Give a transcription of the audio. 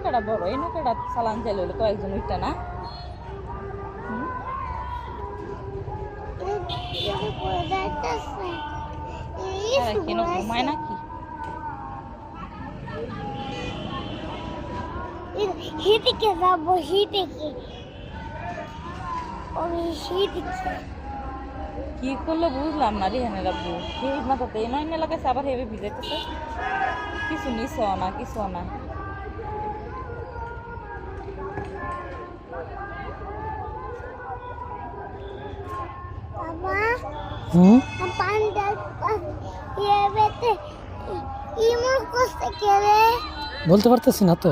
নৌকাটা বড়, এই নৌকাটা চালান চাইলে হলো কয়েকজন উঠটা না। কেন ঘুমায় নাকি? হিদিকে যাবো, হিদিকে আমি হিদিকে কি করলো বুঝলাম না রে। হ্যাঁ রাব্বু এই মাথাতে নয় না লাগাইছে, আবার হেবে ভিজাইতেছে। কিছু নিছ না, কিছু না। বাবা হুম পান্ডা ইয়ে বেতে ইমো কোসে কেরে বলতে পারতেছি না তো।